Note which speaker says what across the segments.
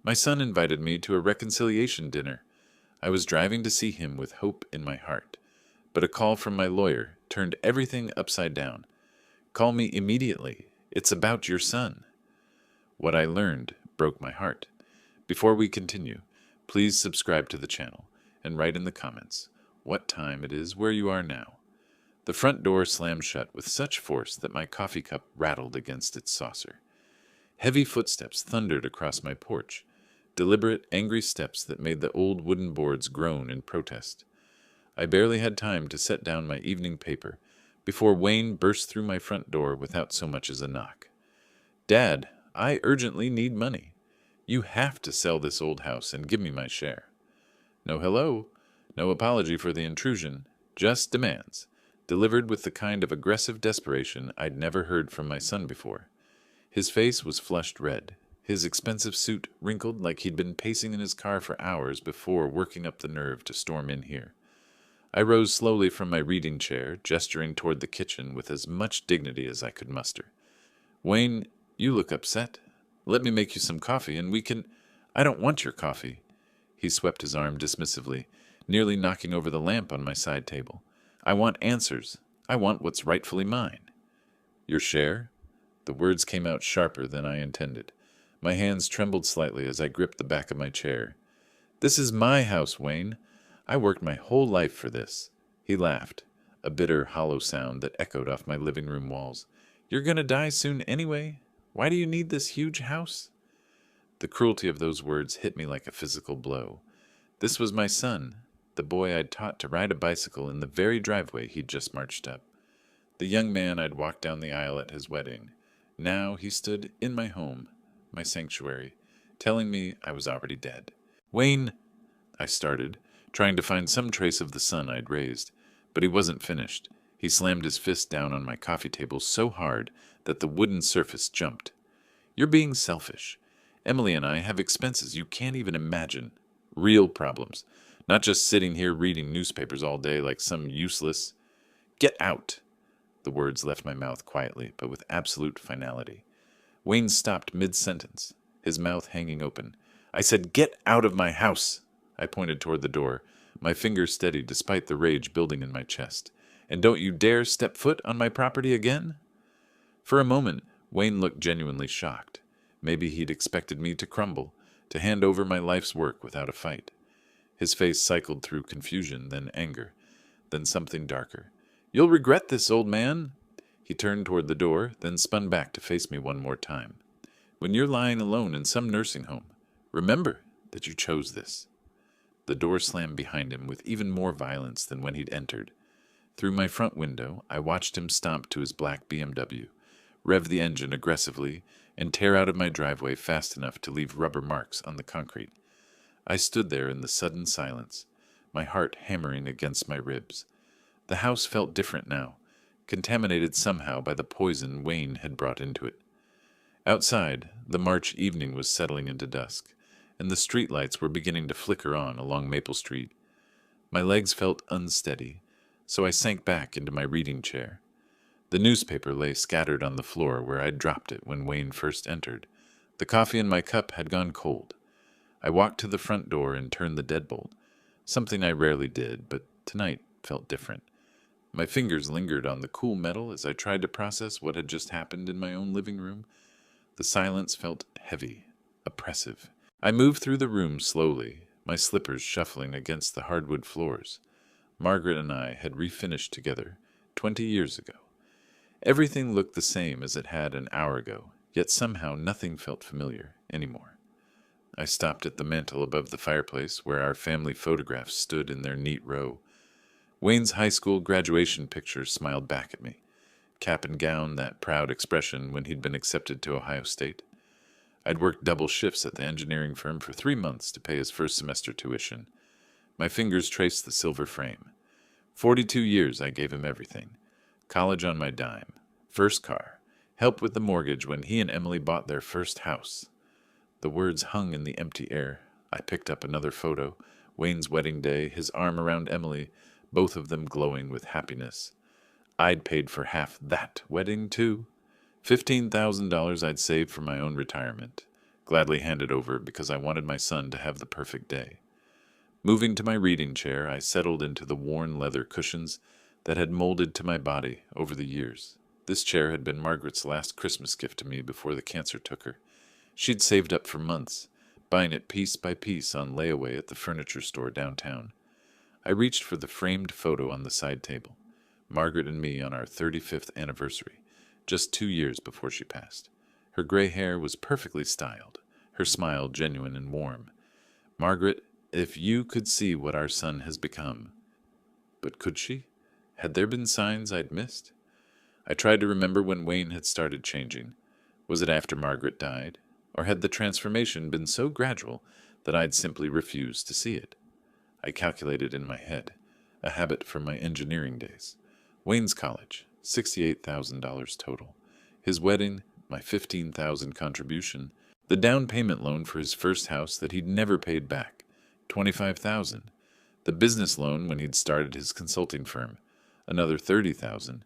Speaker 1: My son invited me to a reconciliation dinner. I was driving to see him with hope in my heart, but a call from my lawyer turned everything upside down. Call me immediately. It's about your son. What I learned broke my heart. Before we continue, please subscribe to the channel and write in the comments what time it is where you are now. The front door slammed shut with such force that my coffee cup rattled against its saucer. Heavy footsteps thundered across my porch, deliberate, angry steps that made the old wooden boards groan in protest. I barely had time to set down my evening paper before Wayne burst through my front door without so much as a knock. "Dad, I urgently need money. You have to sell this old house and give me my share." No hello, no apology for the intrusion, just demands, delivered with the kind of aggressive desperation I'd never heard from my son before. His face was flushed red, his expensive suit wrinkled like he'd been pacing in his car for hours before working up the nerve to storm in here. I rose slowly from my reading chair, gesturing toward the kitchen with as much dignity as I could muster. "Wayne, you look upset. Let me make you some coffee and we can—" "I don't want your coffee." He swept his arm dismissively, nearly knocking over the lamp on my side table. "I want answers. I want what's rightfully mine." "Your share?" The words came out sharper than I intended. My hands trembled slightly as I gripped the back of my chair. "This is my house, Wayne. I worked my whole life for this." He laughed, a bitter, hollow sound that echoed off my living room walls. "You're gonna die soon anyway. Why do you need this huge house?" The cruelty of those words hit me like a physical blow. This was my son, the boy I'd taught to ride a bicycle in the very driveway he'd just marched up. The young man I'd walked down the aisle at his wedding. Now he stood in my home, my sanctuary, telling me I was already dead. "Wayne," I started, trying to find some trace of the son I'd raised, but he wasn't finished. He slammed his fist down on my coffee table so hard that the wooden surface jumped. "You're being selfish. Emily and I have expenses you can't even imagine. Real problems. Not just sitting here reading newspapers all day like some useless—" "Get out!" The words left my mouth quietly, but with absolute finality. Wayne stopped mid-sentence, his mouth hanging open. "I said, get out of my house!" I pointed toward the door, my fingers steady despite the rage building in my chest. "And don't you dare step foot on my property again!" For a moment, Wayne looked genuinely shocked. Maybe he'd expected me to crumble, to hand over my life's work without a fight. His face cycled through confusion, then anger, then something darker. "You'll regret this, old man." He turned toward the door, then spun back to face me one more time. "When you're lying alone in some nursing home, remember that you chose this." The door slammed behind him with even more violence than when he'd entered. Through my front window, I watched him stomp to his black BMW, rev the engine aggressively, and tear out of my driveway fast enough to leave rubber marks on the concrete. I stood there in the sudden silence, my heart hammering against my ribs. The house felt different now, contaminated somehow by the poison Wayne had brought into it. Outside, the March evening was settling into dusk, and the streetlights were beginning to flicker on along Maple Street. My legs felt unsteady, so I sank back into my reading chair. The newspaper lay scattered on the floor where I'd dropped it when Wayne first entered. The coffee in my cup had gone cold. I walked to the front door and turned the deadbolt, something I rarely did, but tonight felt different. My fingers lingered on the cool metal as I tried to process what had just happened in my own living room. The silence felt heavy, oppressive. I moved through the room slowly, my slippers shuffling against the hardwood floors. Margaret and I had refinished together 20 years ago. Everything looked the same as it had an hour ago, yet somehow nothing felt familiar anymore. I stopped at the mantel above the fireplace where our family photographs stood in their neat row. Wayne's high school graduation picture smiled back at me, cap and gown, that proud expression when he'd been accepted to Ohio State. I'd worked double shifts at the engineering firm for 3 months to pay his first semester tuition. My fingers traced the silver frame. 42 years I gave him everything. College on my dime, first car, help with the mortgage when he and Emily bought their first house. The words hung in the empty air. I picked up another photo, Wayne's wedding day, his arm around Emily, both of them glowing with happiness. I'd paid for half that wedding, too. $15,000 I'd saved for my own retirement. gladly handed over because I wanted my son to have the perfect day. Moving to my reading chair, I settled into the worn leather cushions that had molded to my body over the years. This chair had been Margaret's last Christmas gift to me before the cancer took her. She'd saved up for months, buying it piece by piece on layaway at the furniture store downtown. I reached for the framed photo on the side table. Margaret and me on our 35th anniversary, just 2 years before she passed. Her gray hair was perfectly styled, her smile genuine and warm. Margaret, if you could see what our son has become. But could she? Had there been signs I'd missed? I tried to remember when Wayne had started changing. Was it after Margaret died? Or had the transformation been so gradual that I'd simply refused to see it? I calculated in my head, a habit from my engineering days. Wayne's college, $68,000 total. His wedding, my $15,000 contribution. The down payment loan for his first house that he'd never paid back, $25,000. The business loan when he'd started his consulting firm, another $30,000.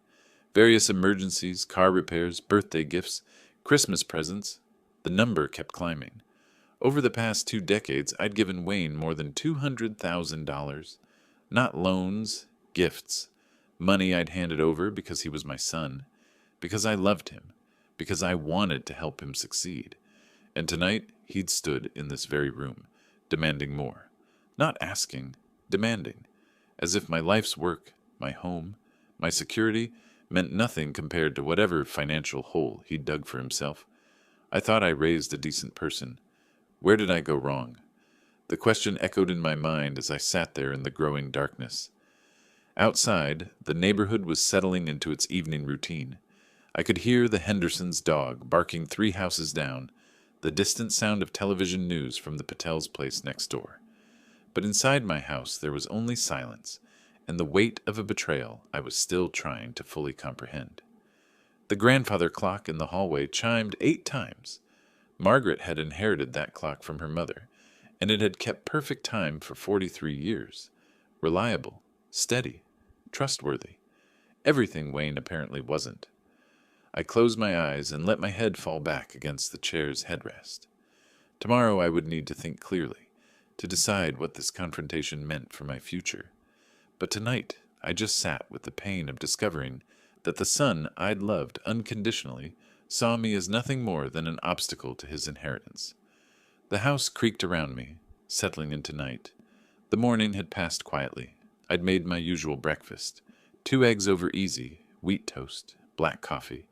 Speaker 1: Various emergencies, car repairs, birthday gifts, Christmas presents. The number kept climbing. Over the past 2 decades, I'd given Wayne more than $200,000. Not loans, gifts. Money I'd handed over because he was my son, because I loved him, because I wanted to help him succeed. And tonight, he'd stood in this very room, demanding more. Not asking, demanding. As if my life's work, my home, my security meant nothing compared to whatever financial hole he'd dug for himself. I thought I raised a decent person. Where did I go wrong? The question echoed in my mind as I sat there in the growing darkness. Outside, the neighborhood was settling into its evening routine. I could hear the Hendersons' dog barking 3 houses down, the distant sound of television news from the Patel's place next door. But inside my house there was only silence, and the weight of a betrayal I was still trying to fully comprehend. The grandfather clock in the hallway chimed 8 times. Margaret had inherited that clock from her mother, and it had kept perfect time for 43 years. Reliable, steady, trustworthy. Everything Wayne apparently wasn't. I closed my eyes and let my head fall back against the chair's headrest. Tomorrow I would need to think clearly, to decide what this confrontation meant for my future. But tonight I just sat with the pain of discovering that the son I'd loved unconditionally saw me as nothing more than an obstacle to his inheritance. The house creaked around me, settling into night. The morning had passed quietly. I'd made my usual breakfast, 2 eggs over easy, wheat toast, black coffee,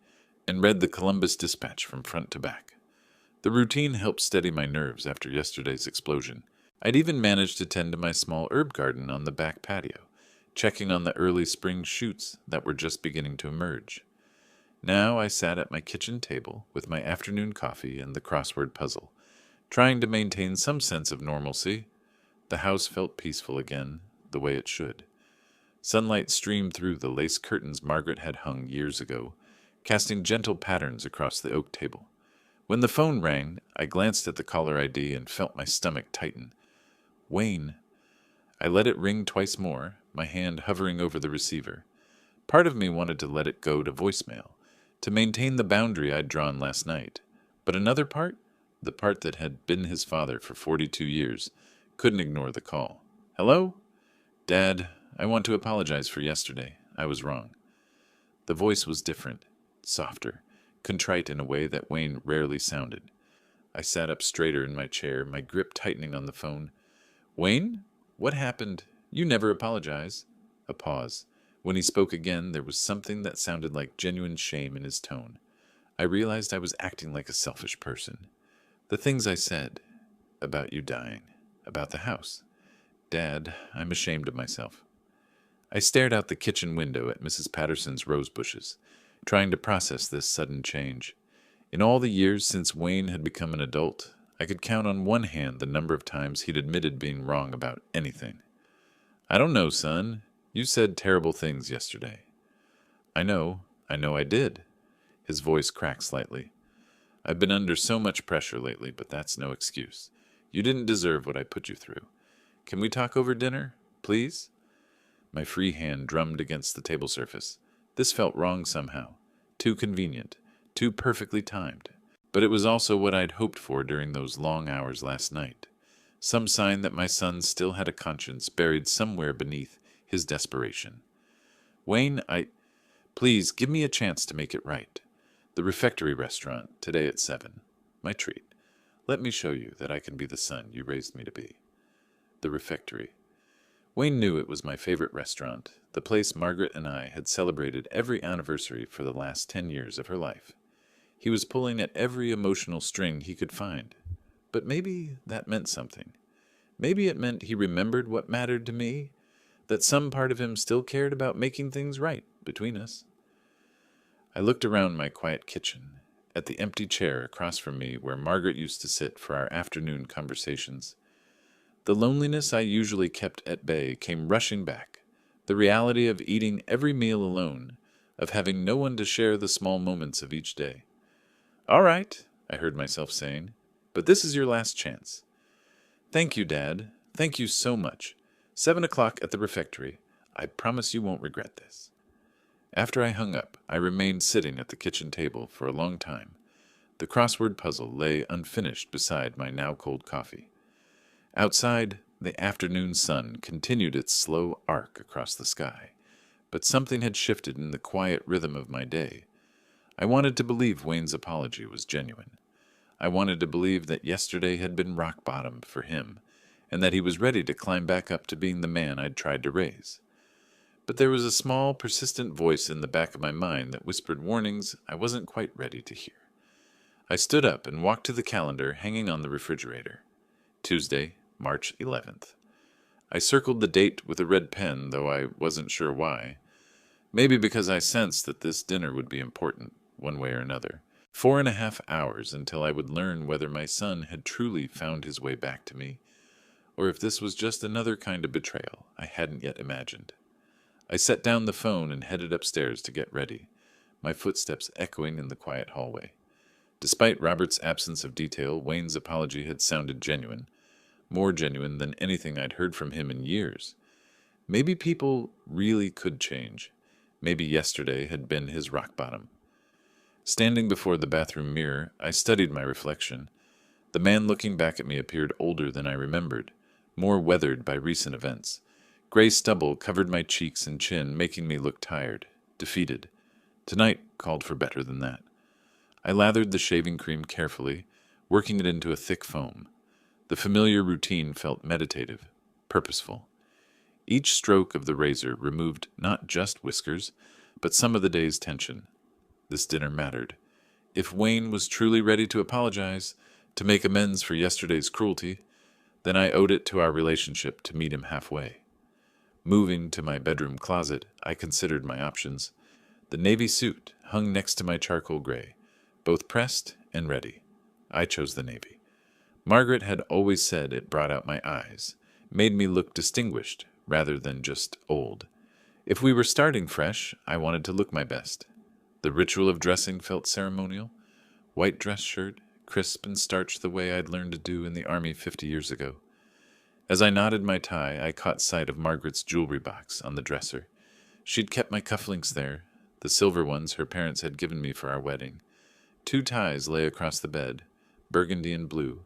Speaker 1: and read the Columbus Dispatch from front to back. The routine helped steady my nerves after yesterday's explosion. I'd even managed to tend to my small herb garden on the back patio, checking on the early spring shoots that were just beginning to emerge. Now I sat at my kitchen table with my afternoon coffee and the crossword puzzle, trying to maintain some sense of normalcy. The house felt peaceful again, the way it should. Sunlight streamed through the lace curtains Margaret had hung years ago, casting gentle patterns across the oak table. When the phone rang, I glanced at the caller ID and felt my stomach tighten. Wayne. I let it ring twice more, my hand hovering over the receiver. Part of me wanted to let it go to voicemail, to maintain the boundary I'd drawn last night. But another part, the part that had been his father for 42 years, couldn't ignore the call. Hello? Dad, I want to apologize for yesterday. I was wrong. The voice was different, softer, contrite in a way that Wayne rarely sounded. I sat up straighter in my chair, my grip tightening on the phone. Wayne? What happened? You never apologize. A pause. When he spoke again, there was something that sounded like genuine shame in his tone. I realized I was acting like a selfish person. The things I said, about you dying, about the house. Dad, I'm ashamed of myself. I stared out the kitchen window at Mrs. Patterson's rose bushes, trying to process this sudden change. In all the years since Wayne had become an adult, I could count on one hand the number of times he'd admitted being wrong about anything. I don't know, son. You said terrible things yesterday. I know I did. His voice cracked slightly. I've been under so much pressure lately, but that's no excuse. You didn't deserve what I put you through. Can we talk over dinner, please? My free hand drummed against the table surface. This felt wrong somehow. Too convenient. Too perfectly timed. But it was also what I'd hoped for during those long hours last night. Some sign that my son still had a conscience buried somewhere beneath his desperation. Wayne, please give me a chance to make it right. The refectory restaurant, today at 7. My treat. Let me show you that I can be the son you raised me to be. The refectory. Wayne knew it was my favorite restaurant, the place Margaret and I had celebrated every anniversary for the last 10 years of her life. He was pulling at every emotional string he could find. But maybe that meant something. Maybe it meant he remembered what mattered to me, that some part of him still cared about making things right between us. I looked around my quiet kitchen, at the empty chair across from me where Margaret used to sit for our afternoon conversations. The loneliness I usually kept at bay came rushing back, the reality of eating every meal alone, of having no one to share the small moments of each day. "All right," I heard myself saying, "but this is your last chance." "Thank you, Dad. Thank you so much. 7 o'clock at the refectory. I promise you won't regret this." After I hung up, I remained sitting at the kitchen table for a long time. The crossword puzzle lay unfinished beside my now cold coffee. Outside, the afternoon sun continued its slow arc across the sky, but something had shifted in the quiet rhythm of my day. I wanted to believe Wayne's apology was genuine. I wanted to believe that yesterday had been rock bottom for him, and that he was ready to climb back up to being the man I'd tried to raise. But there was a small, persistent voice in the back of my mind that whispered warnings I wasn't quite ready to hear. I stood up and walked to the calendar hanging on the refrigerator. Tuesday, March 11th. I circled the date with a red pen, though I wasn't sure why. Maybe because I sensed that this dinner would be important, one way or another. 4.5 hours until I would learn whether my son had truly found his way back to me, or if this was just another kind of betrayal I hadn't yet imagined. I set down the phone and headed upstairs to get ready, my footsteps echoing in the quiet hallway. Despite Robert's absence of detail, Wayne's apology had sounded genuine, more genuine than anything I'd heard from him in years. Maybe people really could change. Maybe yesterday had been his rock bottom. Standing before the bathroom mirror, I studied my reflection. The man looking back at me appeared older than I remembered, more weathered by recent events. Gray stubble covered my cheeks and chin, making me look tired, defeated. Tonight called for better than that. I lathered the shaving cream carefully, working it into a thick foam. The familiar routine felt meditative, purposeful. Each stroke of the razor removed not just whiskers, but some of the day's tension. This dinner mattered. If Wayne was truly ready to apologize, to make amends for yesterday's cruelty, then I owed it to our relationship to meet him halfway. Moving to my bedroom closet, I considered my options. The navy suit hung next to my charcoal gray, both pressed and ready. I chose the navy. Margaret had always said it brought out my eyes, made me look distinguished rather than just old. If we were starting fresh, I wanted to look my best. The ritual of dressing felt ceremonial. White dress shirt, crisp and starched the way I'd learned to do in the Army 50 years ago. As I knotted my tie, I caught sight of Margaret's jewelry box on the dresser. She'd kept my cufflinks there, the silver ones her parents had given me for our wedding. 2 ties lay across the bed, burgundy and blue.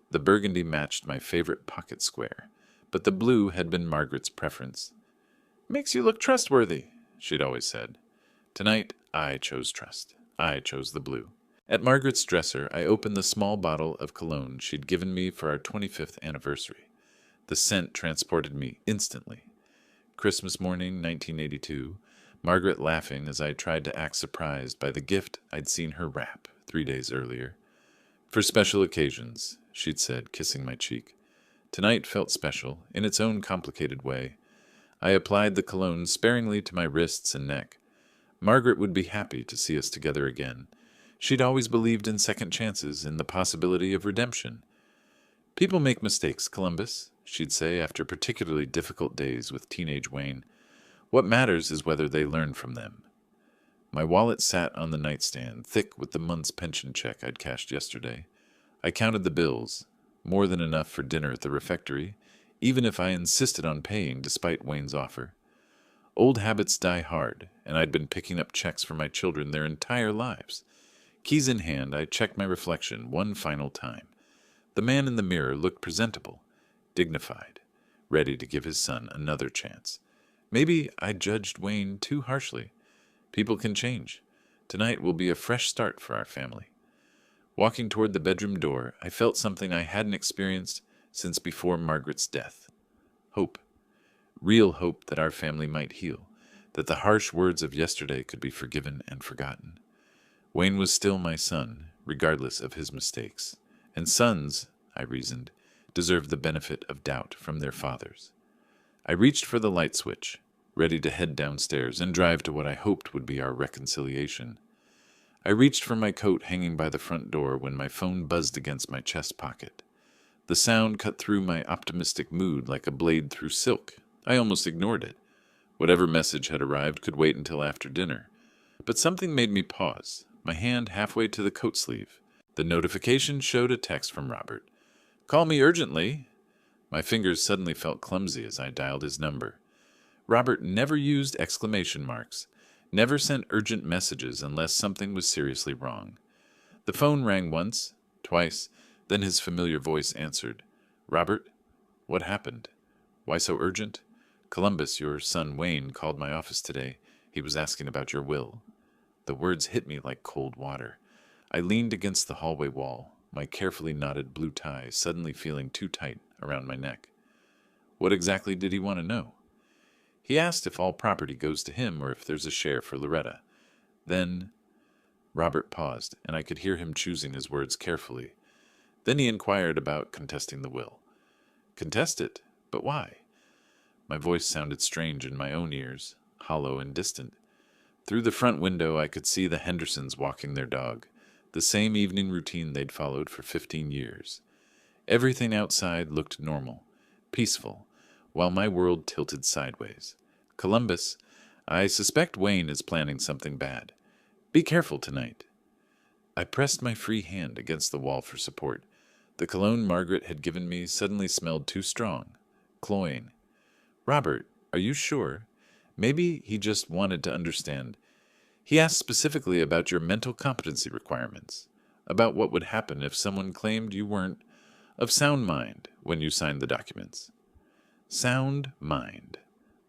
Speaker 1: The burgundy matched my favorite pocket square, but the blue had been Margaret's preference. "Makes you look trustworthy," she'd always said. Tonight, I chose trust. I chose the blue. At Margaret's dresser, I opened the small bottle of cologne she'd given me for our 25th anniversary. The scent transported me instantly. Christmas morning, 1982, Margaret laughing as I tried to act surprised by the gift I'd seen her wrap 3 days earlier. "For special occasions," she'd said, kissing my cheek. Tonight felt special, in its own complicated way. I applied the cologne sparingly to my wrists and neck. Margaret would be happy to see us together again. She'd always believed in second chances, in the possibility of redemption. "People make mistakes, Columbus," she'd say after particularly difficult days with teenage Wayne. "What matters is whether they learn from them." My wallet sat on the nightstand, thick with the month's pension check I'd cashed yesterday. I counted the bills, more than enough for dinner at the refectory, even if I insisted on paying despite Wayne's offer. Old habits die hard, and I'd been picking up checks for my children their entire lives. Keys in hand, I checked my reflection one final time. The man in the mirror looked presentable, dignified, ready to give his son another chance. Maybe I judged Wayne too harshly. People can change. Tonight will be a fresh start for our family. Walking toward the bedroom door, I felt something I hadn't experienced since before Margaret's death. Hope. Real hope that our family might heal, that the harsh words of yesterday could be forgiven and forgotten. Wayne was still my son, regardless of his mistakes. And sons, I reasoned, deserve the benefit of doubt from their fathers. I reached for the light switch, ready to head downstairs and drive to what I hoped would be our reconciliation. I reached for my coat hanging by the front door when my phone buzzed against my chest pocket. The sound cut through my optimistic mood like a blade through silk. I almost ignored it. Whatever message had arrived could wait until after dinner. But something made me pause, my hand halfway to the coat sleeve. The notification showed a text from Robert. "Call me urgently." My fingers suddenly felt clumsy as I dialed his number. Robert never used exclamation marks, never sent urgent messages unless something was seriously wrong. The phone rang once, twice, then his familiar voice answered. "Robert, what happened? Why so urgent?" "Columbus, your son Wayne, called my office today. He was asking about your will." The words hit me like cold water. I leaned against the hallway wall, my carefully knotted blue tie suddenly feeling too tight around my neck. What exactly did he want to know? He asked if all property goes to him or if there's a share for Loretta. Then Robert paused, and I could hear him choosing his words carefully. Then he inquired about contesting the will. Contest it? But why? My voice sounded strange in my own ears, hollow and distant. Through the front window I could see the Hendersons walking their dog, the same evening routine they'd followed for 15 years. Everything outside looked normal, peaceful, while my world tilted sideways. "Columbus, I suspect Wayne is planning something bad. Be careful tonight." I pressed my free hand against the wall for support. The cologne Margaret had given me suddenly smelled too strong, cloying. "Robert, are you sure? Maybe he just wanted to understand. He asked specifically about your mental competency requirements, about what would happen if someone claimed you weren't of sound mind when you signed the documents." Sound mind.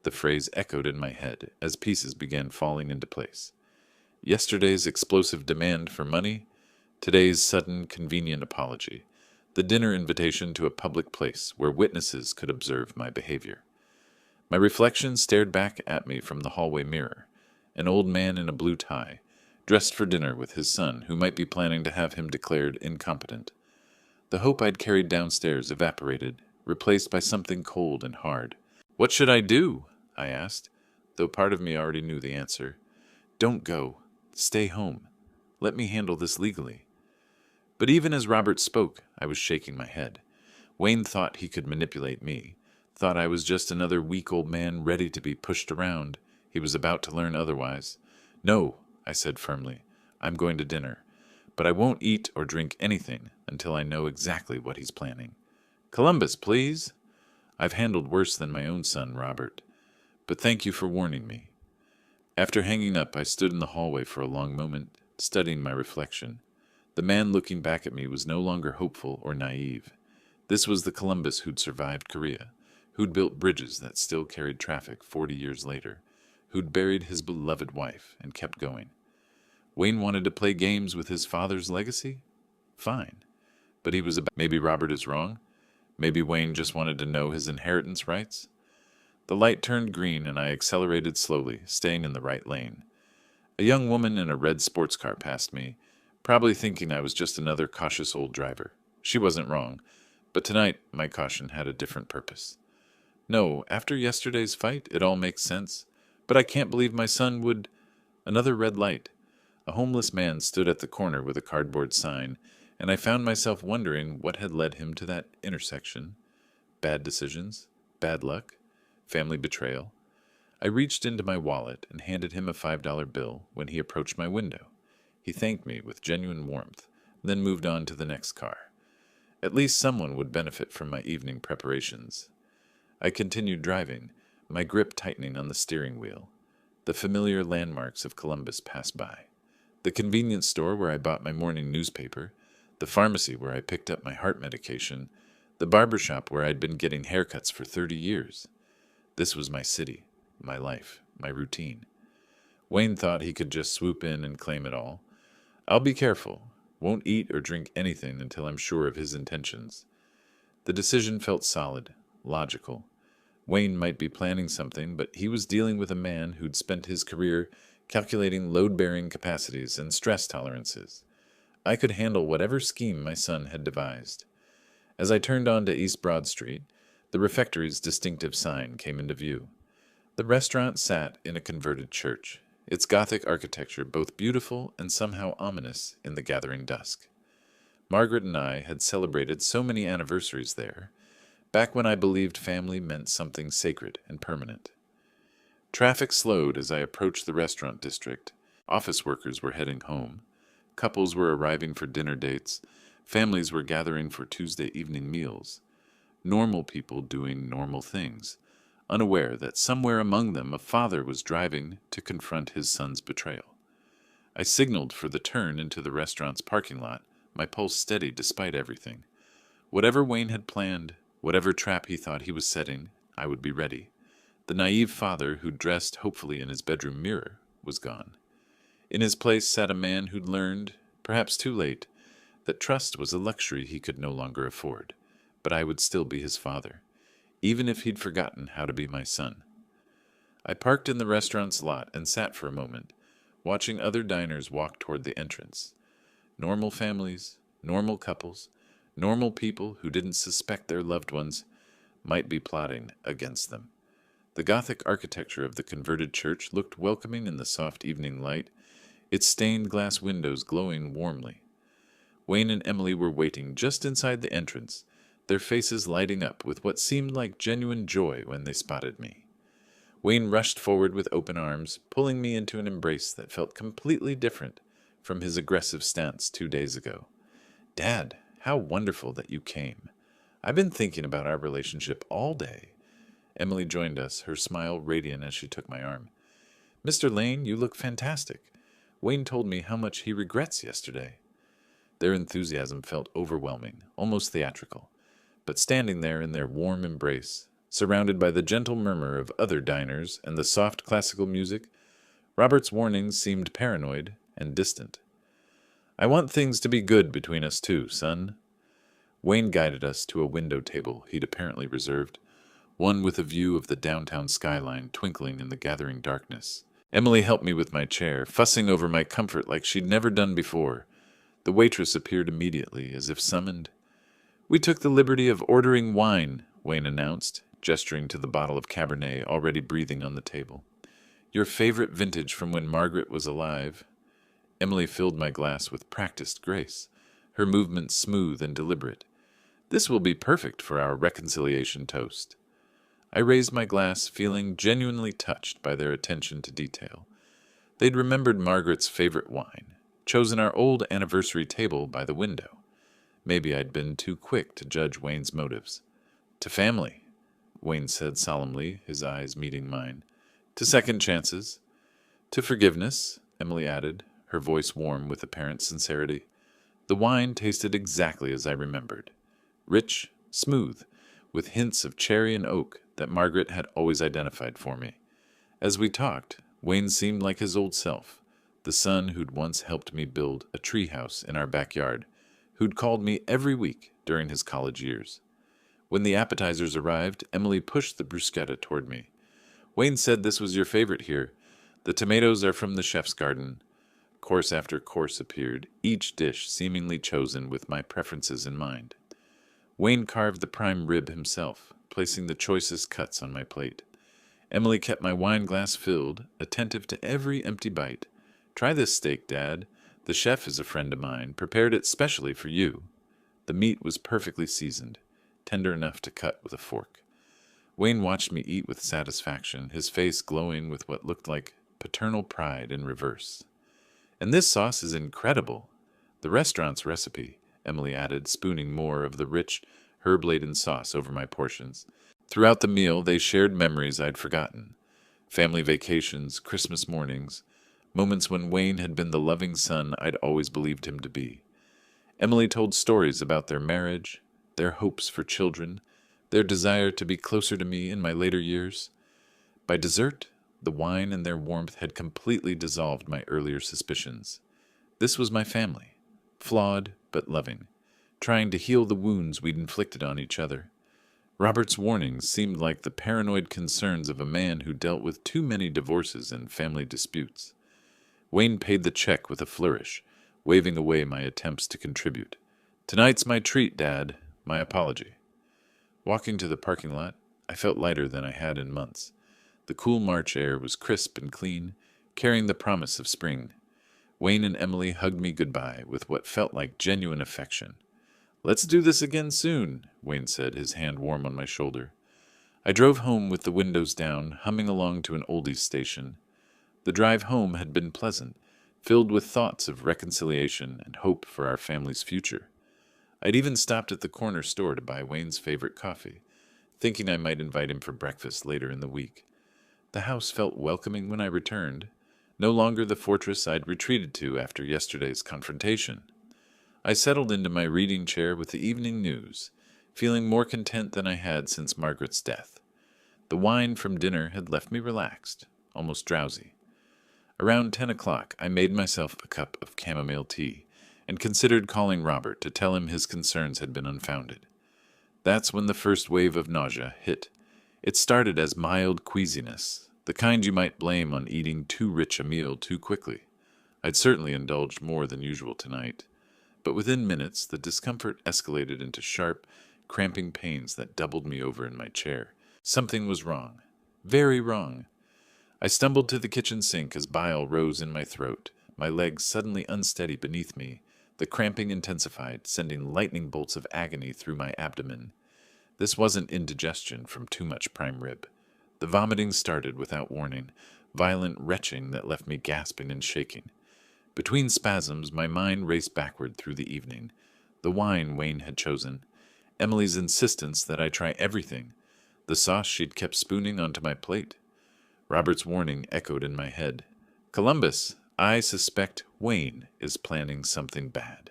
Speaker 1: The phrase echoed in my head as pieces began falling into place. Yesterday's explosive demand for money, today's sudden, convenient apology, the dinner invitation to a public place where witnesses could observe my behavior. My reflection stared back at me from the hallway mirror, an old man in a blue tie, dressed for dinner with his son, who might be planning to have him declared incompetent. The hope I'd carried downstairs evaporated, replaced by something cold and hard. "What should I do?" I asked, though part of me already knew the answer. "Don't go. Stay home. Let me handle this legally." But even as Robert spoke, I was shaking my head. Wayne thought he could manipulate me, thought I was just another weak old man ready to be pushed around. He was about to learn otherwise. "No," I said firmly. "I'm going to dinner. But I won't eat or drink anything until I know exactly what he's planning." "Columbus, please." "I've handled worse than my own son, Robert. But thank you for warning me." After hanging up, I stood in the hallway for a long moment, studying my reflection. The man looking back at me was no longer hopeful or naive. This was the Columbus who'd survived Korea, who'd built bridges that still carried traffic 40 years later, who'd buried his beloved wife and kept going. Wayne wanted to play games with his father's legacy? Fine. But he was about... Maybe Robert is wrong? Maybe Wayne just wanted to know his inheritance rights? The light turned green and I accelerated slowly, staying in the right lane. A young woman in a red sports car passed me, probably thinking I was just another cautious old driver. She wasn't wrong, but tonight my caution had a different purpose. No, after yesterday's fight, it all makes sense, but I can't believe my son would... Another red light. A homeless man stood at the corner with a cardboard sign, and I found myself wondering what had led him to that intersection. Bad decisions, bad luck, family betrayal. I reached into my wallet and handed him a $5 bill when he approached my window. He thanked me with genuine warmth, then moved on to the next car. At least someone would benefit from my evening preparations. I continued driving, my grip tightening on the steering wheel. The familiar landmarks of Columbus passed by. The convenience store where I bought my morning newspaper, the pharmacy where I picked up my heart medication, the barber shop where I'd been getting haircuts for 30 years. This was my city, my life, my routine. Wayne thought he could just swoop in and claim it all. I'll be careful. Won't eat or drink anything until I'm sure of his intentions. The decision felt solid, logical. Wayne might be planning something, but he was dealing with a man who'd spent his career calculating load-bearing capacities and stress tolerances. I could handle whatever scheme my son had devised. As I turned onto East Broad Street, the refectory's distinctive sign came into view. The restaurant sat in a converted church, its Gothic architecture both beautiful and somehow ominous in the gathering dusk. Margaret and I had celebrated so many anniversaries there, back when I believed family meant something sacred and permanent. Traffic slowed as I approached the restaurant district. Office workers were heading home. Couples were arriving for dinner dates. Families were gathering for Tuesday evening meals. Normal people doing normal things, unaware that somewhere among them a father was driving to confront his son's betrayal. I signaled for the turn into the restaurant's parking lot, my pulse steady despite everything. Whatever Wayne had planned, whatever trap he thought he was setting, I would be ready. The naive father who dressed hopefully in his bedroom mirror was gone. In his place sat a man who'd learned, perhaps too late, that trust was a luxury he could no longer afford, but I would still be his father, even if he'd forgotten how to be my son. I parked in the restaurant's lot and sat for a moment, watching other diners walk toward the entrance. Normal families, normal couples, normal people who didn't suspect their loved ones might be plotting against them. The Gothic architecture of the converted church looked welcoming in the soft evening light, its stained glass windows glowing warmly. Wayne and Emily were waiting just inside the entrance, their faces lighting up with what seemed like genuine joy when they spotted me. Wayne rushed forward with open arms, pulling me into an embrace that felt completely different from his aggressive stance 2 days ago. "Dad, how wonderful that you came. I've been thinking about our relationship all day." Emily joined us, her smile radiant as she took my arm. "Mr. Lane, you look fantastic. Wayne told me how much he regrets yesterday." Their enthusiasm felt overwhelming, almost theatrical. But standing there in their warm embrace, surrounded by the gentle murmur of other diners and the soft classical music, Robert's warnings seemed paranoid and distant. "I want things to be good between us too, son." Wayne guided us to a window table he'd apparently reserved, one with a view of the downtown skyline twinkling in the gathering darkness. Emily helped me with my chair, fussing over my comfort like she'd never done before. The waitress appeared immediately, as if summoned. "We took the liberty of ordering wine," Wayne announced, gesturing to the bottle of Cabernet already breathing on the table. "Your favorite vintage from when Margaret was alive." Emily filled my glass with practiced grace, her movements smooth and deliberate. "This will be perfect for our reconciliation toast." I raised my glass, feeling genuinely touched by their attention to detail. They'd remembered Margaret's favorite wine, chosen our old anniversary table by the window. Maybe I'd been too quick to judge Wayne's motives. "To family," Wayne said solemnly, his eyes meeting mine. "To second chances." "To forgiveness," Emily added, her voice warm with apparent sincerity. The wine tasted exactly as I remembered. Rich, smooth, with hints of cherry and oak that Margaret had always identified for me. As we talked, Wayne seemed like his old self, the son who'd once helped me build a treehouse in our backyard, who'd called me every week during his college years. When the appetizers arrived, Emily pushed the bruschetta toward me. "Wayne said this was your favorite here. The tomatoes are from the chef's garden." Course after course appeared, each dish seemingly chosen with my preferences in mind. Wayne carved the prime rib himself, placing the choicest cuts on my plate. Emily kept my wine glass filled, attentive to every empty bite. "Try this steak, Dad. The chef is a friend of mine, prepared it specially for you." The meat was perfectly seasoned, tender enough to cut with a fork. Wayne watched me eat with satisfaction, his face glowing with what looked like paternal pride in reverse. "And this sauce is incredible. The restaurant's recipe," Emily added, spooning more of the rich, herb-laden sauce over my portions. Throughout the meal, they shared memories I'd forgotten. Family vacations, Christmas mornings, moments when Wayne had been the loving son I'd always believed him to be. Emily told stories about their marriage, their hopes for children, their desire to be closer to me in my later years. By dessert, the wine and their warmth had completely dissolved my earlier suspicions. This was my family, flawed but loving, trying to heal the wounds we'd inflicted on each other. Robert's warnings seemed like the paranoid concerns of a man who dealt with too many divorces and family disputes. Wayne paid the check with a flourish, waving away my attempts to contribute. "Tonight's my treat, Dad. My apology." Walking to the parking lot, I felt lighter than I had in months. The cool March air was crisp and clean, carrying the promise of spring. Wayne and Emily hugged me goodbye with what felt like genuine affection. "Let's do this again soon," Wayne said, his hand warm on my shoulder. I drove home with the windows down, humming along to an oldies station. The drive home had been pleasant, filled with thoughts of reconciliation and hope for our family's future. I'd even stopped at the corner store to buy Wayne's favorite coffee, thinking I might invite him for breakfast later in the week. The house felt welcoming when I returned, no longer the fortress I'd retreated to after yesterday's confrontation. I settled into my reading chair with the evening news, feeling more content than I had since Margaret's death. The wine from dinner had left me relaxed, almost drowsy. Around 10 o'clock, I made myself a cup of chamomile tea and considered calling Robert to tell him his concerns had been unfounded. That's when the first wave of nausea hit. It started as mild queasiness, the kind you might blame on eating too rich a meal too quickly. I'd certainly indulged more than usual tonight, but within minutes the discomfort escalated into sharp, cramping pains that doubled me over in my chair. Something was wrong. Very wrong. I stumbled to the kitchen sink as bile rose in my throat, my legs suddenly unsteady beneath me. The cramping intensified, sending lightning bolts of agony through my abdomen. This wasn't indigestion from too much prime rib. The vomiting started without warning, violent retching that left me gasping and shaking. Between spasms, my mind raced backward through the evening. The wine Wayne had chosen, Emily's insistence that I try everything, the sauce she'd kept spooning onto my plate. Robert's warning echoed in my head. "Columbus, I suspect Wayne is planning something bad."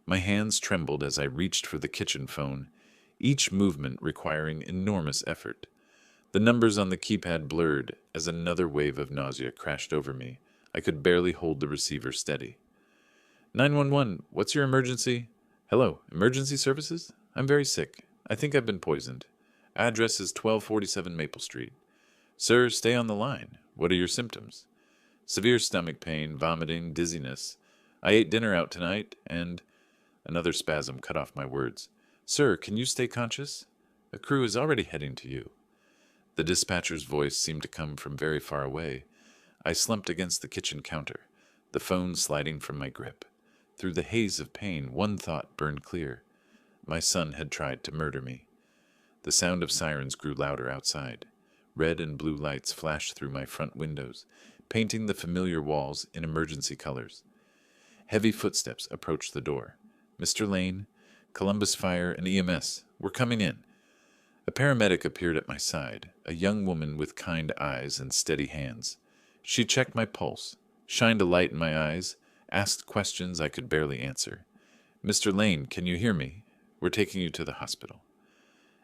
Speaker 1: My hands trembled as I reached for the kitchen phone, each movement requiring enormous effort. The numbers on the keypad blurred as another wave of nausea crashed over me. I could barely hold the receiver steady. 911, what's your emergency? Hello, emergency services? I'm very sick. I think I've been poisoned. Address is 1247 Maple Street. Sir, stay on the line. What are your symptoms? Severe stomach pain, vomiting, dizziness. I ate dinner out tonight, and... Another spasm cut off my words. Sir, can you stay conscious? A crew is already heading to you. The dispatcher's voice seemed to come from very far away. I slumped against the kitchen counter, the phone sliding from my grip. Through the haze of pain, one thought burned clear. My son had tried to murder me. The sound of sirens grew louder outside. Red and blue lights flashed through my front windows, painting the familiar walls in emergency colors. Heavy footsteps approached the door. Mr. Lane, Columbus Fire, and EMS were coming in. A paramedic appeared at my side, a young woman with kind eyes and steady hands. She checked my pulse, shined a light in my eyes, asked questions I could barely answer. "Mr. Lane, can you hear me? We're taking you to the hospital."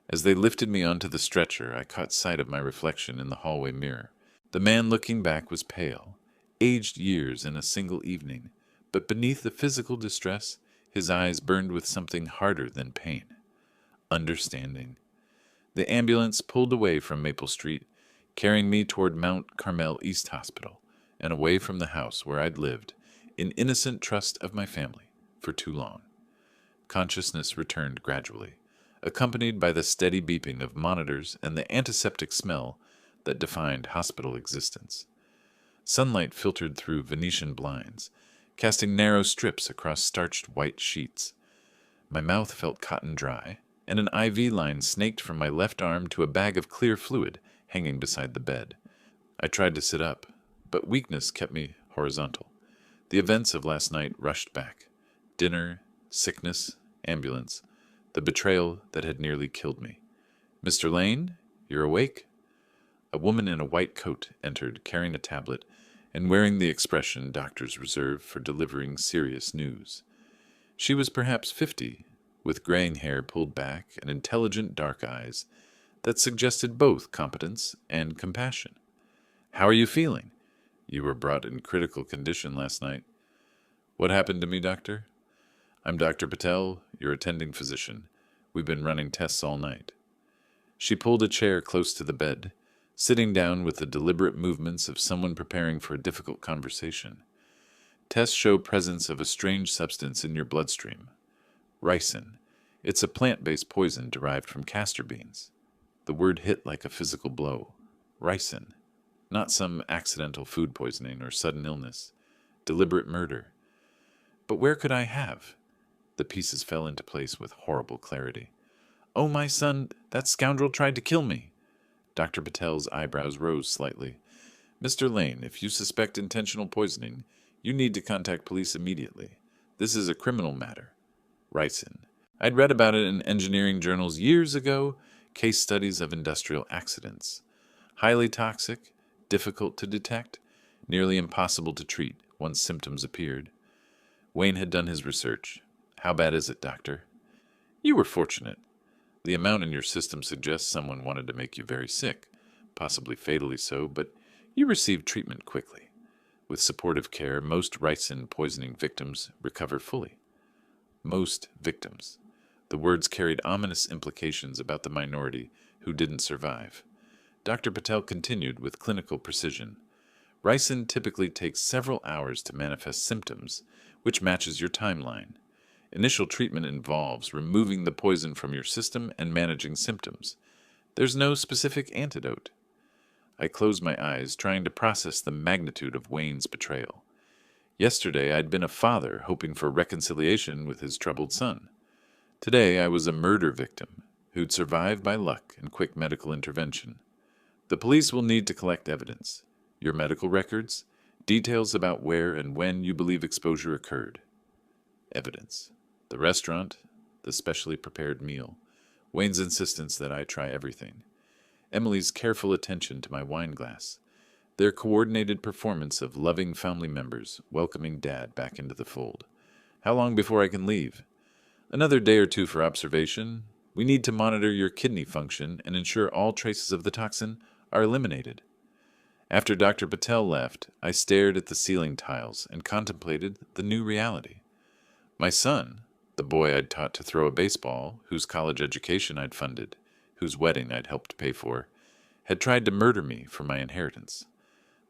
Speaker 1: As they lifted me onto the stretcher, I caught sight of my reflection in the hallway mirror. The man looking back was pale, aged years in a single evening, but beneath the physical distress, his eyes burned with something harder than pain. Understanding. The ambulance pulled away from Maple Street, carrying me toward Mount Carmel East Hospital, and away from the house where I'd lived, in innocent trust of my family, for too long. Consciousness returned gradually, accompanied by the steady beeping of monitors and the antiseptic smell that defined hospital existence. Sunlight filtered through Venetian blinds, casting narrow strips across starched white sheets. My mouth felt cotton dry, and an IV line snaked from my left arm to a bag of clear fluid hanging beside the bed. I tried to sit up, but weakness kept me horizontal. The events of last night rushed back. Dinner, sickness, ambulance, the betrayal that had nearly killed me. "Mr. Lane, you're awake?" A woman in a white coat entered, carrying a tablet, and wearing the expression doctors reserve for delivering serious news. She was perhaps 50, with graying hair pulled back and intelligent dark eyes that suggested both competence and compassion. "How are you feeling? You were brought in critical condition last night." "What happened to me, doctor?" "I'm Dr. Patel, your attending physician. We've been running tests all night." She pulled a chair close to the bed, sitting down with the deliberate movements of someone preparing for a difficult conversation. "Tests show presence of a strange substance in your bloodstream. Ricin. It's a plant-based poison derived from castor beans." The word hit like a physical blow. Ricin. Not some accidental food poisoning or sudden illness. Deliberate murder. But where could I have? The pieces fell into place with horrible clarity. "Oh, my son, that scoundrel tried to kill me." Dr. Patel's eyebrows rose slightly. "Mr. Lane, if you suspect intentional poisoning, you need to contact police immediately. This is a criminal matter." Ricin. I'd read about it in engineering journals years ago, case studies of industrial accidents. Highly toxic, difficult to detect, nearly impossible to treat once symptoms appeared. Wayne had done his research. "How bad is it, doctor?" "You were fortunate. The amount in your system suggests someone wanted to make you very sick, possibly fatally so, but you received treatment quickly. With supportive care, most ricin poisoning victims recover fully." Most victims. The words carried ominous implications about the minority who didn't survive. Dr. Patel continued with clinical precision. "Ricin typically takes several hours to manifest symptoms, which matches your timeline. Initial treatment involves removing the poison from your system and managing symptoms. There's no specific antidote." I closed my eyes, trying to process the magnitude of Wayne's betrayal. Yesterday I'd been a father hoping for reconciliation with his troubled son. Today I was a murder victim who'd survived by luck and quick medical intervention. "The police will need to collect evidence. Your medical records, details about where and when you believe exposure occurred." Evidence. The restaurant, the specially prepared meal, Wayne's insistence that I try everything, Emily's careful attention to my wine glass, their coordinated performance of loving family members welcoming Dad back into the fold. "How long before I can leave?" "Another day or two for observation. We need to monitor your kidney function and ensure all traces of the toxin are eliminated." After Dr. Patel left, I stared at the ceiling tiles and contemplated the new reality. My son, the boy I'd taught to throw a baseball, whose college education I'd funded, whose wedding I'd helped pay for, had tried to murder me for my inheritance.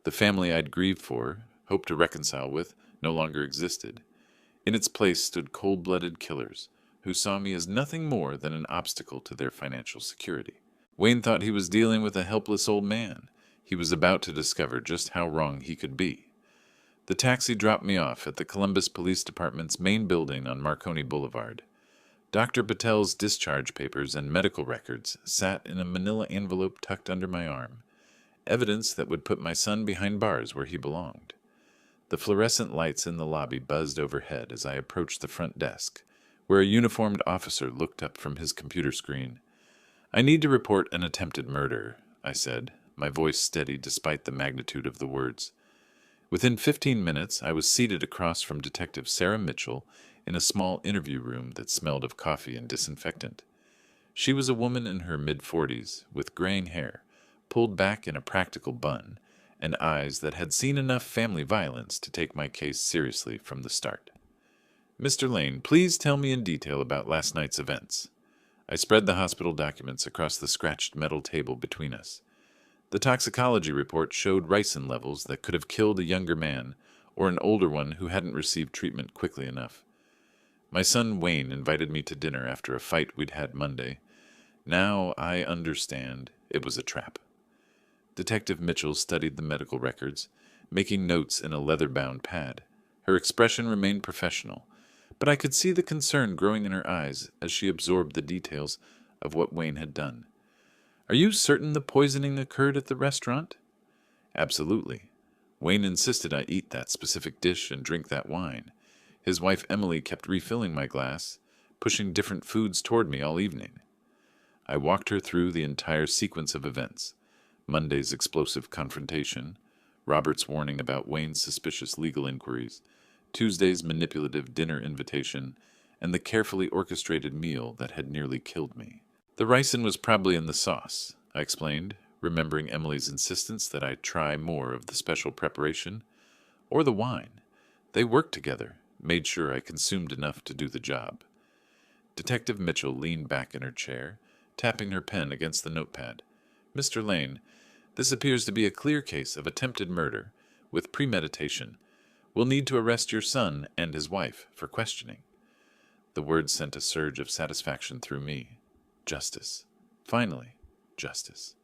Speaker 1: The family I'd grieved for, hoped to reconcile with, no longer existed. In its place stood cold-blooded killers who saw me as nothing more than an obstacle to their financial security. Wayne thought he was dealing with a helpless old man. He was about to discover just how wrong he could be. The taxi dropped me off at the Columbus Police Department's main building on Marconi Boulevard. Dr. Patel's discharge papers and medical records sat in a manila envelope tucked under my arm, evidence that would put my son behind bars where he belonged. The fluorescent lights in the lobby buzzed overhead as I approached the front desk, where a uniformed officer looked up from his computer screen. "I need to report an attempted murder," I said, my voice steady despite the magnitude of the words. Within 15 minutes, I was seated across from Detective Sarah Mitchell in a small interview room that smelled of coffee and disinfectant. She was a woman in her mid-40s, with graying hair, pulled back in a practical bun, and eyes that had seen enough family violence to take my case seriously from the start. "Mr. Lane, please tell me in detail about last night's events." I spread the hospital documents across the scratched metal table between us. The toxicology report showed ricin levels that could have killed a younger man or an older one who hadn't received treatment quickly enough. My son Wayne invited me to dinner after a fight we'd had Monday. Now I understand it was a trap. Detective Mitchell studied the medical records, making notes in a leather-bound pad. Her expression remained professional, but I could see the concern growing in her eyes as she absorbed the details of what Wayne had done. "Are you certain the poisoning occurred at the restaurant?" "Absolutely. Wayne insisted I eat that specific dish and drink that wine. His wife Emily kept refilling my glass, pushing different foods toward me all evening." I walked her through the entire sequence of events: Monday's explosive confrontation, Robert's warning about Wayne's suspicious legal inquiries, Tuesday's manipulative dinner invitation, and the carefully orchestrated meal that had nearly killed me. The ricin was probably in the sauce, I explained, remembering Emily's insistence that I try more of the special preparation. Or the wine. They worked together, made sure I consumed enough to do the job. Detective Mitchell leaned back in her chair, tapping her pen against the notepad. Mr. Lane, this appears to be a clear case of attempted murder, with premeditation. We'll need to arrest your son and his wife for questioning. The words sent a surge of satisfaction through me. Justice. Finally, justice.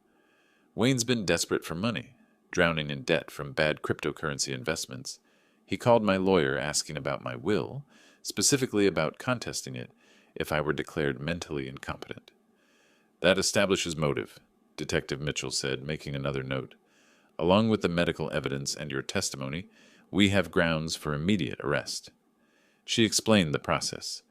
Speaker 1: Wayne's been desperate for money, drowning in debt from bad cryptocurrency investments. He called my lawyer asking about my will, specifically about contesting it if I were declared mentally incompetent. That establishes motive, Detective Mitchell said, making another note. Along with the medical evidence and your testimony, we have grounds for immediate arrest. She explained the process.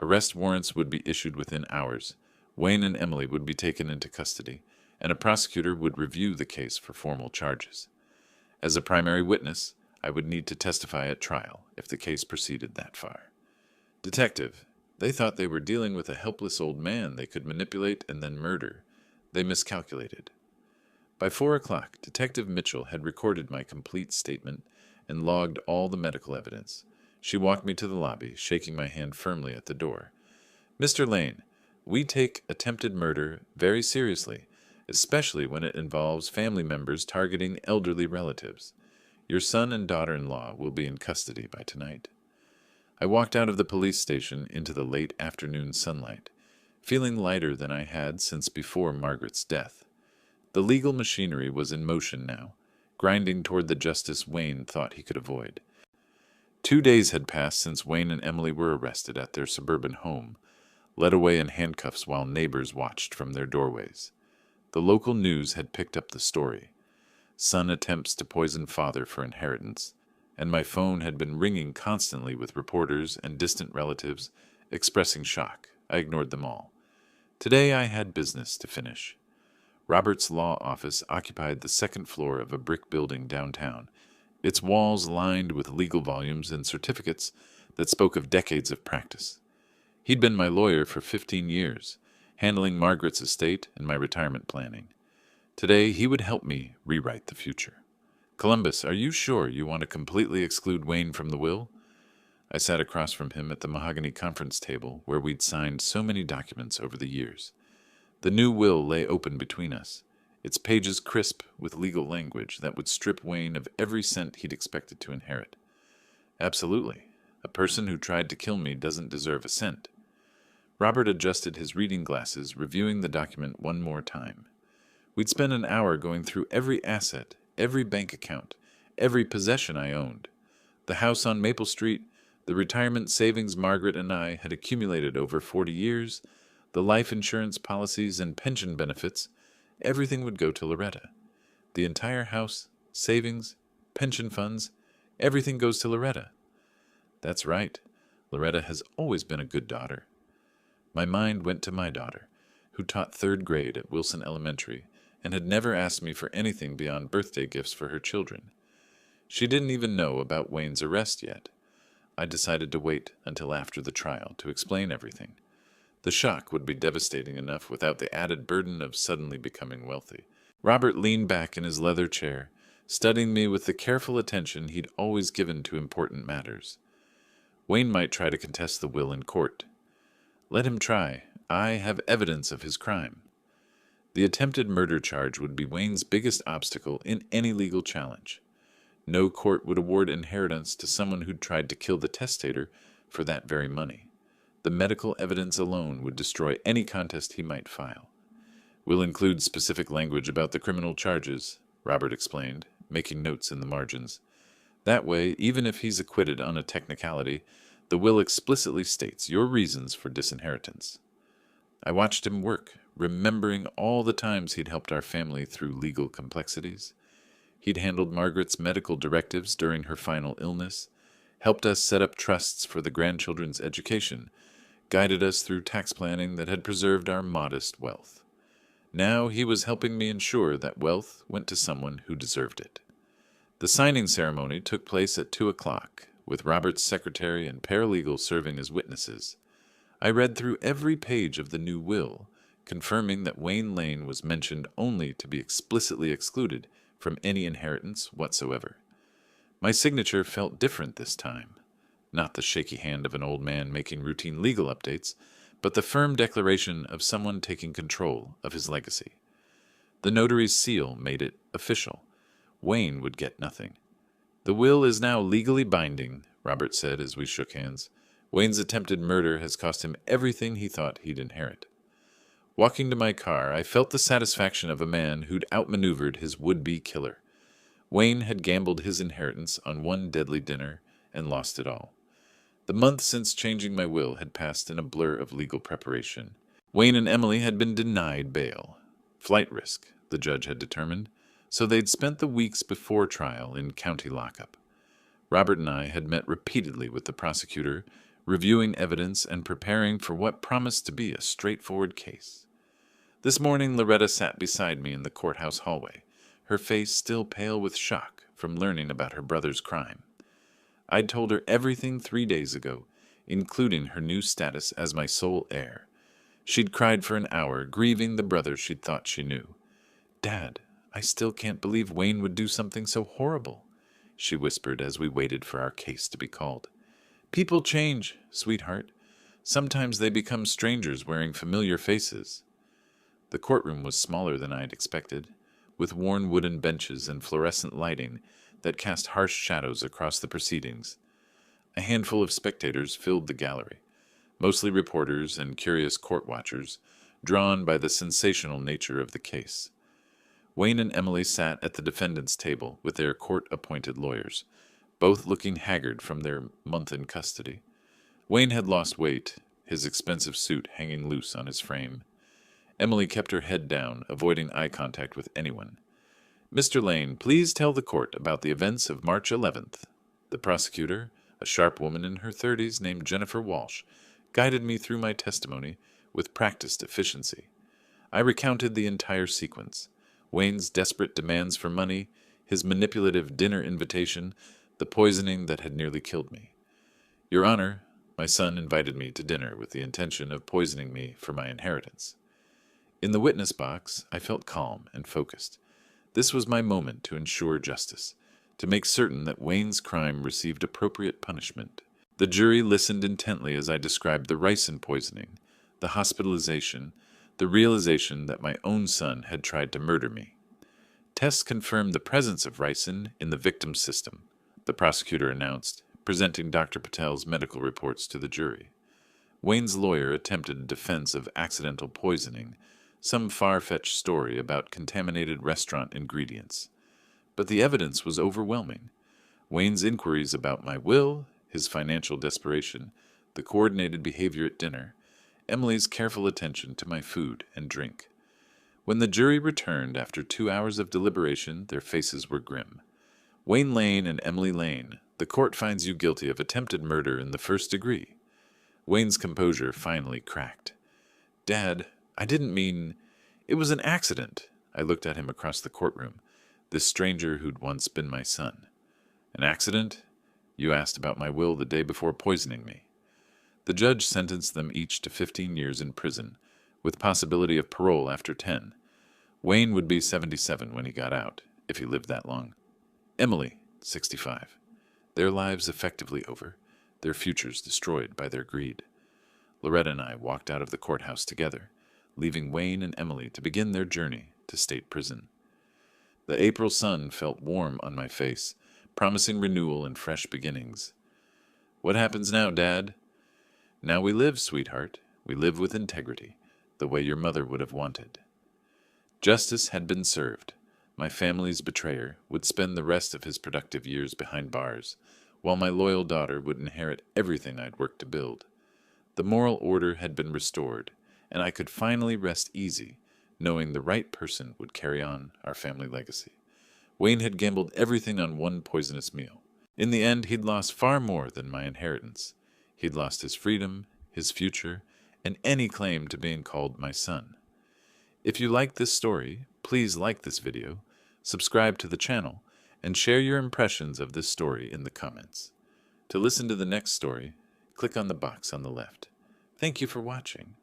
Speaker 1: Arrest warrants would be issued within hours. Wayne and Emily would be taken into custody, and a prosecutor would review the case for formal charges. As a primary witness, I would need to testify at trial if the case proceeded that far. Detective, they thought they were dealing with a helpless old man they could manipulate and then murder. They miscalculated. By 4 o'clock, Detective Mitchell had recorded my complete statement and logged all the medical evidence. She walked me to the lobby, shaking my hand firmly at the door. Mr. Lane, we take attempted murder very seriously, especially when it involves family members targeting elderly relatives. Your son and daughter-in-law will be in custody by tonight. I walked out of the police station into the late afternoon sunlight, feeling lighter than I had since before Margaret's death. The legal machinery was in motion now, grinding toward the justice Wayne thought he could avoid. 2 days had passed since Wayne and Emily were arrested at their suburban home, led away in handcuffs while neighbors watched from their doorways. The local news had picked up the story. Son attempts to poison father for inheritance, and my phone had been ringing constantly with reporters and distant relatives expressing shock. I ignored them all. Today I had business to finish. Robert's law office occupied the second floor of a brick building downtown, its walls lined with legal volumes and certificates that spoke of decades of practice. He'd been my lawyer for 15 years, handling Margaret's estate and my retirement planning. Today he would help me rewrite the future. Columbus, are you sure you want to completely exclude Wayne from the will? I sat across from him at the mahogany conference table where we'd signed so many documents over the years. The new will lay open between us, its pages crisp with legal language that would strip Wayne of every cent he'd expected to inherit. Absolutely. A person who tried to kill me doesn't deserve a cent. Robert adjusted his reading glasses, reviewing the document one more time. We'd spent an hour going through every asset, every bank account, every possession I owned. The house on Maple Street, the retirement savings Margaret and I had accumulated over 40 years, the life insurance policies and pension benefits, everything would go to Loretta. The entire house, savings, pension funds, everything goes to Loretta. That's right. Loretta has always been a good daughter. My mind went to my daughter, who taught 3rd grade at Wilson Elementary and had never asked me for anything beyond birthday gifts for her children. She didn't even know about Wayne's arrest yet. I decided to wait until after the trial to explain everything. The shock would be devastating enough without the added burden of suddenly becoming wealthy. Robert leaned back in his leather chair, studying me with the careful attention he'd always given to important matters. Wayne might try to contest the will in court. Let him try. I have evidence of his crime. The attempted murder charge would be Wayne's biggest obstacle in any legal challenge. No court would award inheritance to someone who'd tried to kill the testator for that very money. The medical evidence alone would destroy any contest he might file. We'll include specific language about the criminal charges, Robert explained, making notes in the margins. That way, even if he's acquitted on a technicality, the will explicitly states your reasons for disinheritance. I watched him work, remembering all the times he'd helped our family through legal complexities. He'd handled Margaret's medical directives during her final illness, helped us set up trusts for the grandchildren's education, guided us through tax planning that had preserved our modest wealth. Now he was helping me ensure that wealth went to someone who deserved it. The signing ceremony took place at 2 o'clock, with Robert's secretary and paralegal serving as witnesses. I read through every page of the new will, confirming that Wayne Lane was mentioned only to be explicitly excluded from any inheritance whatsoever. My signature felt different this time. Not the shaky hand of an old man making routine legal updates, but the firm declaration of someone taking control of his legacy. The notary's seal made it official. Wayne would get nothing. "The will is now legally binding," Robert said as we shook hands. "Wayne's attempted murder has cost him everything he thought he'd inherit." Walking to my car, I felt the satisfaction of a man who'd outmaneuvered his would-be killer. Wayne had gambled his inheritance on one deadly dinner and lost it all. The month since changing my will had passed in a blur of legal preparation. Wayne and Emily had been denied bail. Flight risk, the judge had determined, so they'd spent the weeks before trial in county lockup. Robert and I had met repeatedly with the prosecutor, reviewing evidence and preparing for what promised to be a straightforward case. This morning, Loretta sat beside me in the courthouse hallway, her face still pale with shock from learning about her brother's crime. I'd told her everything 3 days ago, including her new status as my sole heir. She'd cried for an hour, grieving the brother she'd thought she knew. "Dad, I still can't believe Wayne would do something so horrible," she whispered as we waited for our case to be called. "People change, sweetheart. Sometimes they become strangers wearing familiar faces." The courtroom was smaller than I'd expected, with worn wooden benches and fluorescent lighting that cast harsh shadows across the proceedings. A handful of spectators filled the gallery, mostly reporters and curious court watchers, drawn by the sensational nature of the case. Wayne and Emily sat at the defendant's table with their court-appointed lawyers, both looking haggard from their month in custody. Wayne had lost weight, his expensive suit hanging loose on his frame. Emily kept her head down, avoiding eye contact with anyone. "Mr. Lane, please tell the court about the events of March 11th. The prosecutor, a sharp woman in her 30s named Jennifer Walsh, guided me through my testimony with practiced efficiency. I recounted the entire sequence: Wayne's desperate demands for money, his manipulative dinner invitation, the poisoning that had nearly killed me. Your Honor, my son invited me to dinner with the intention of poisoning me for my inheritance." In the witness box, I felt calm and focused. This was my moment to ensure justice, to make certain that Wayne's crime received appropriate punishment. The jury listened intently as I described the ricin poisoning, the hospitalization, the realization that my own son had tried to murder me. Tests confirmed the presence of ricin in the victim's system, the prosecutor announced, presenting Dr. Patel's medical reports to the jury. Wayne's lawyer attempted a defense of accidental poisoning, some far-fetched story about contaminated restaurant ingredients. But the evidence was overwhelming. Wayne's inquiries about my will, his financial desperation, the coordinated behavior at dinner, Emily's careful attention to my food and drink. When the jury returned after 2 hours of deliberation, their faces were grim. "Wayne Lane and Emily Lane, the court finds you guilty of attempted murder in the first degree." Wayne's composure finally cracked. "Dad, I didn't mean... It was an accident." I looked at him across the courtroom, this stranger who'd once been my son. "An accident? You asked about my will the day before poisoning me." The judge sentenced them each to 15 years in prison, with possibility of parole after 10. Wayne would be 77 when he got out, if he lived that long. Emily, 65. Their lives effectively over, their futures destroyed by their greed. Loretta and I walked out of the courthouse together, leaving Wayne and Emily to begin their journey to state prison. The April sun felt warm on my face, promising renewal and fresh beginnings. "What happens now, Dad?" "Now we live, sweetheart. We live with integrity, the way your mother would have wanted." Justice had been served. My family's betrayer would spend the rest of his productive years behind bars, while my loyal daughter would inherit everything I'd worked to build. The moral order had been restored, and I could finally rest easy, knowing the right person would carry on our family legacy. Wayne had gambled everything on one poisonous meal. In the end, he'd lost far more than my inheritance. He'd lost his freedom, his future, and any claim to being called my son. If you like this story, please like this video, subscribe to the channel, and share your impressions of this story in the comments. To listen to the next story, click on the box on the left. Thank you for watching.